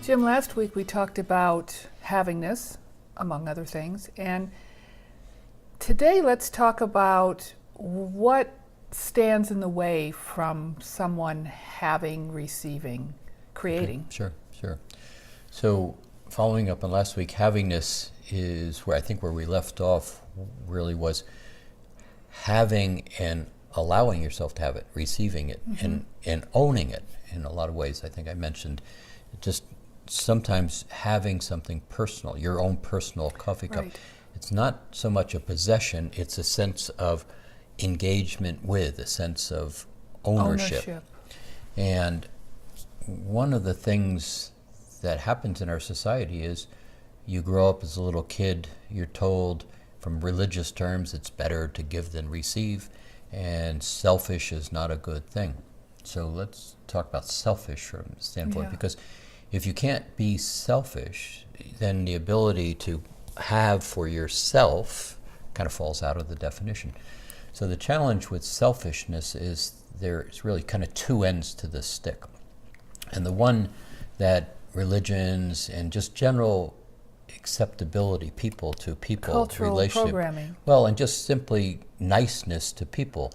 Jim, last week we talked about havingness, among other things, and today let's talk about what stands in the way from someone having, receiving, creating. Okay, sure. So following up on last week, havingness is where I think where we left off really was having and allowing yourself to have it, receiving it, and owning it in a lot of ways. I think I mentioned just sometimes having something personal, your own personal coffee cup. Right. It's not so much a possession, it's a sense of engagement with, a sense of ownership. And one of the things that happens in our society is you grow up as a little kid, you're told from religious terms it's better to give than receive, and selfish is not a good thing. So let's talk about selfish from the standpoint, because if you can't be selfish, then the ability to have for yourself kind of falls out of the definition. So the challenge with selfishness is there's really kind of two ends to the stick. And the one that religions and just general acceptability, people to people, Cultural relationship, programming. well, and just simply niceness to people.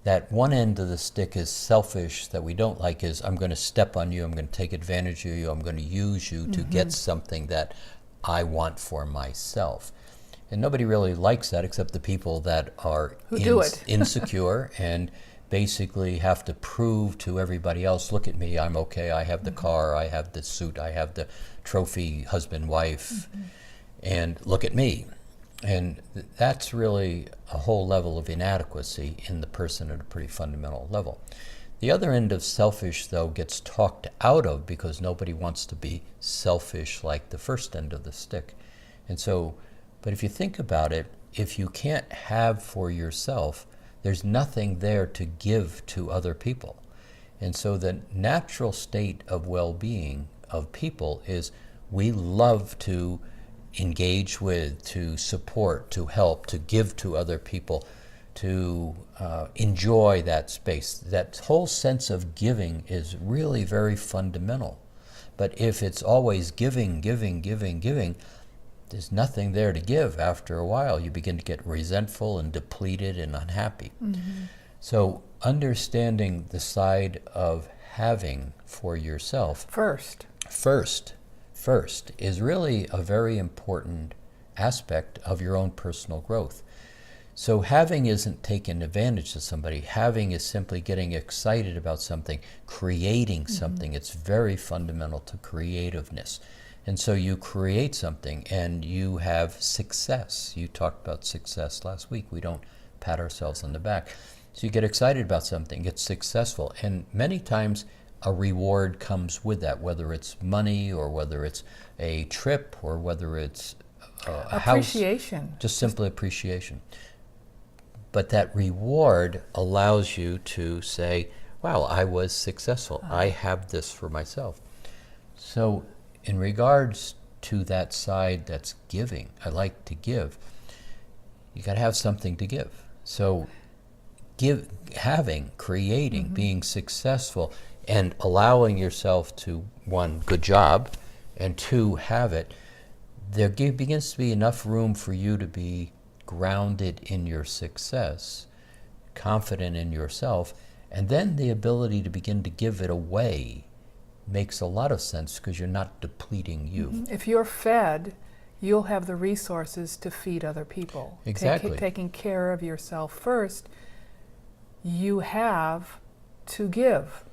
That one end of the stick is selfish that we don't like is I'm going to step on you, I'm going to take advantage of you, I'm going to use you to get something that I want for myself. And nobody really likes that except the people that are insecure and basically have to prove to everybody else, look at me, I'm okay, I have the car, I have the suit, I have the trophy husband, wife, and look at me. And that's really a whole level of inadequacy in the person at a pretty fundamental level. The other end of selfish, though, gets talked out of because nobody wants to be selfish like the first end of the stick. And so, but if you think about it, if you can't have for yourself, there's nothing there to give to other people. And so the natural state of well-being of people is we love to engage with, to support, to help, to give to other people, to enjoy that space. That whole sense of giving is really very fundamental. But if it's always giving, there's nothing there to give. After a while, you begin to get resentful and depleted and unhappy. So understanding the side of having for yourself first is really a very important aspect of your own personal growth. So having isn't taking advantage of somebody. Having is simply getting excited about something, creating something. It's very fundamental to creativeness. And so you create something and you have success. You talked about success last week. We don't pat ourselves on the back. So you get excited about something, it's successful. And many times a reward comes with that, whether it's money or whether it's a trip or whether it's a appreciation. House, just simply appreciation. But that reward allows you to say, wow, I was successful. I have this for myself. So in regards to that side that's giving, I like to give, you got to have something to give. So having, creating, being successful, and allowing yourself to, one, good job, and two, have it, there begins to be enough room for you to be grounded in your success, confident in yourself, and then the ability to begin to give it away makes a lot of sense because you're not depleting you. If you're fed, you'll have the resources to feed other people. Exactly. Taking care of yourself first, you have to give.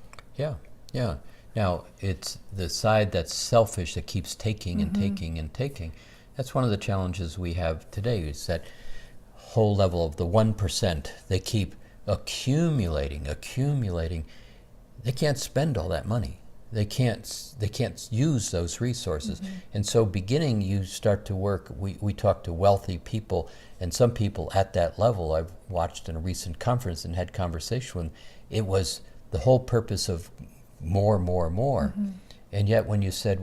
Yeah. Now, it's the side that's selfish that keeps taking and taking and taking. That's one of the challenges we have today, is that whole level of the 1%. They keep accumulating. They can't spend all that money. They can't use those resources. And so beginning, you start to work, we talk to wealthy people, and some people at that level, I've watched in a recent conference and had conversation with, it was the whole purpose of more. And yet when you said,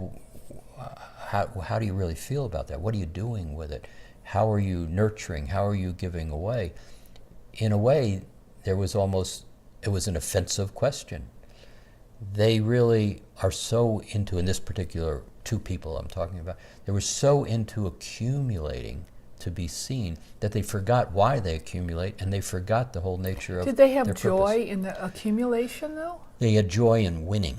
how do you really feel about that? What are you doing with it? How are you nurturing? How are you giving away? In a way, it was an offensive question. They really are so into, in this particular two people I'm talking about, they were so into accumulating to be seen that they forgot why they accumulate, and they forgot the whole nature of Did they have their joy purpose. in the accumulation, though? They had joy in winning.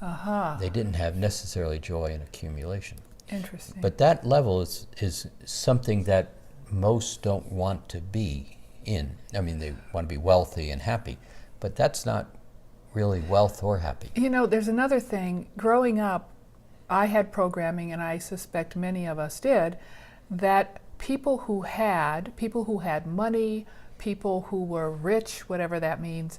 Aha. They didn't have necessarily joy in accumulation. Interesting. But that level is something that most don't want to be in. I mean, they want to be wealthy and happy, but that's not really wealth or happy. You know, there's another thing. Growing up, I had programming, and I suspect many of us did, that people who had money, people who were rich, whatever that means,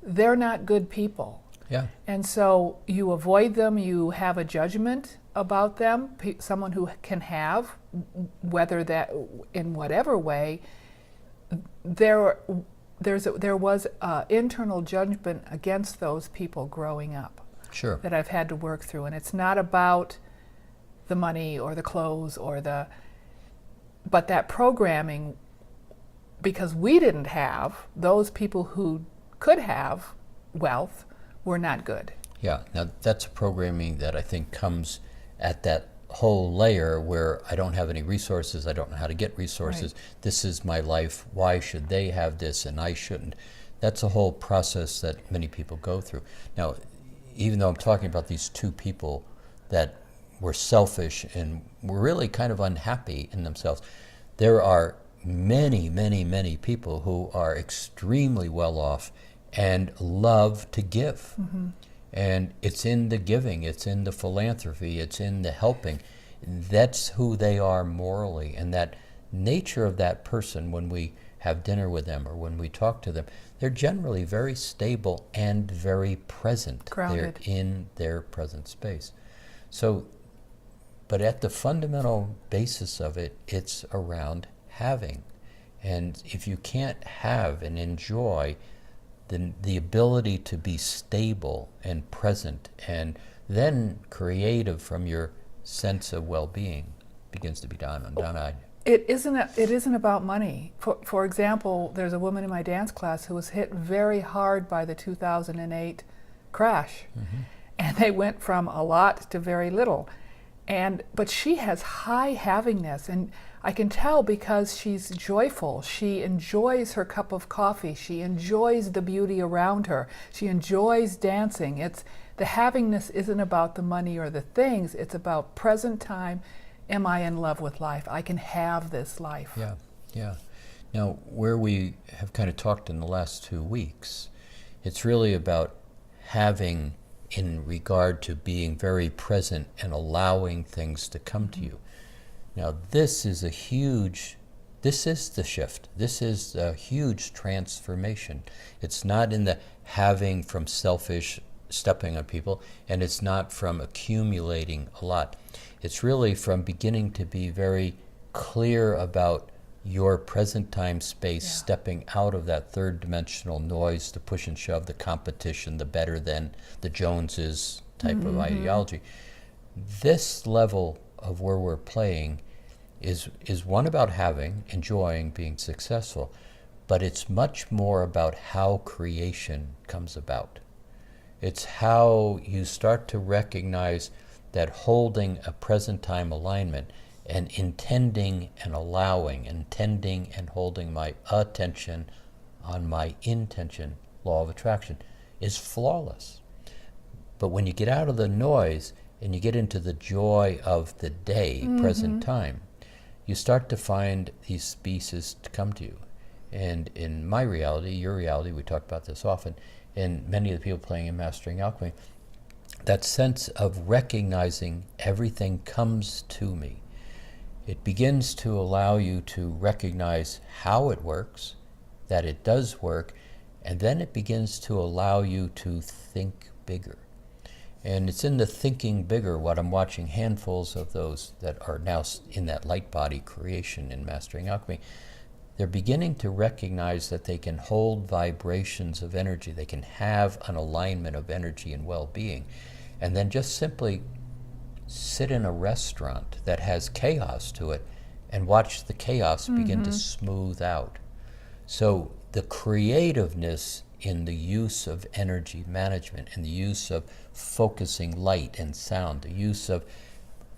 they're not good people. Yeah. And so you avoid them, you have a judgment about them, someone who can have, whether that, in whatever way, there was internal judgment against those people growing up. Sure. That I've had to work through. And it's not about the money or the clothes but that programming, because we didn't have, those people who could have wealth were not good. Yeah. Now that's a programming that I think comes at that whole layer where I don't have any resources, I don't know how to get resources, Right. This is my life, why should they have this and I shouldn't? That's a whole process that many people go through. Now, even though I'm talking about these two people that were selfish and were really kind of unhappy in themselves, there are many, many, many people who are extremely well off and love to give. Mm-hmm. And it's in the giving, it's in the philanthropy, it's in the helping. That's who they are morally. And that nature of that person, when we have dinner with them or when we talk to them, they're generally very stable and very present. Grounded. They're in their present space. So, but at the fundamental basis of it, it's around having. And if you can't have and enjoy, then the ability to be stable and present and then creative from your sense of well-being begins to be done. It isn't about money. For example, there's a woman in my dance class who was hit very hard by the 2008 crash. Mm-hmm. And they went from a lot to very little. But she has high havingness, and I can tell because she's joyful. She enjoys her cup of coffee. She enjoys the beauty around her. She enjoys dancing. The havingness isn't about the money or the things. It's about present time. Am I in love with life? I can have this life. Yeah, yeah. Now, where we have kind of talked in the last 2 weeks, it's really about having in regard to being very present and allowing things to come to you. Now, this is the shift. This is a huge transformation. It's not in the having from selfish stepping on people, and it's not from accumulating a lot. It's really from beginning to be very clear about your present time space, stepping out of that third dimensional noise, the push and shove, the competition, the better than, the Joneses type of ideology. This level of where we're playing is one about having, enjoying, being successful, but it's much more about how creation comes about. It's how you start to recognize that holding a present time alignment and intending and allowing, intending and holding my attention on my intention, law of attraction, is flawless. But when you get out of the noise and you get into the joy of the day, present time, you start to find these pieces to come to you. And in my reality, your reality, we talk about this often, and many of the people playing in Mastering Alchemy, that sense of recognizing everything comes to me. It begins to allow you to recognize how it works, that it does work, and then it begins to allow you to think bigger. And it's in the thinking bigger what I'm watching handfuls of those that are now in that light body creation in Mastering Alchemy. They're beginning to recognize that they can hold vibrations of energy. They can have an alignment of energy and well-being. And then just simply sit in a restaurant that has chaos to it and watch the chaos begin to smooth out. So the creativeness in the use of energy management, in the use of focusing light and sound, the use of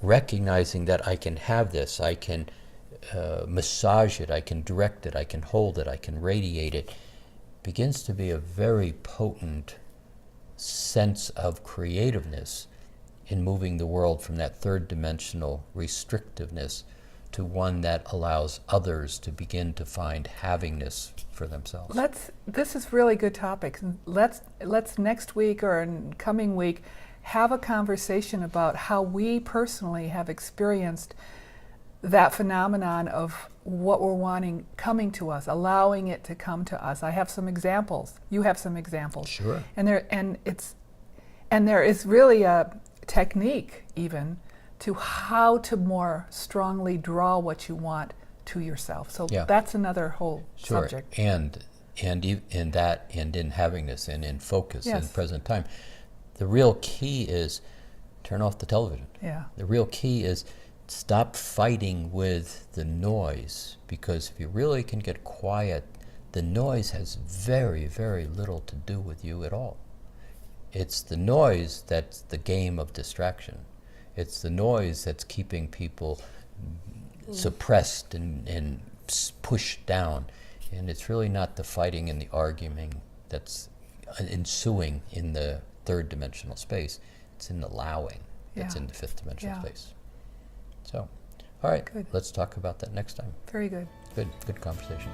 recognizing that I can have this, I can massage it, I can direct it, I can hold it, I can radiate it, begins to be a very potent sense of creativeness in moving the world from that third dimensional restrictiveness to one that allows others to begin to find havingness for themselves. This is really good topics. Let's next week or in coming week have a conversation about how we personally have experienced that phenomenon of what we're wanting coming to us, allowing it to come to us. I have some examples. You have some examples. Sure. And there is really a technique even to how to more strongly draw what you want to yourself. So that's another whole subject. And in that, and in havingness, and in focus, in present time. The real key is turn off the television. Yeah. The real key is stop fighting with the noise, because if you really can get quiet, the noise has very, very little to do with you at all. It's the noise that's the game of distraction. It's the noise that's keeping people suppressed and pushed down. And it's really not the fighting and the arguing that's ensuing in the third dimensional space. It's in the allowing that's in the fifth dimensional space. So, all right, let's talk about that next time. Very good. Good conversation.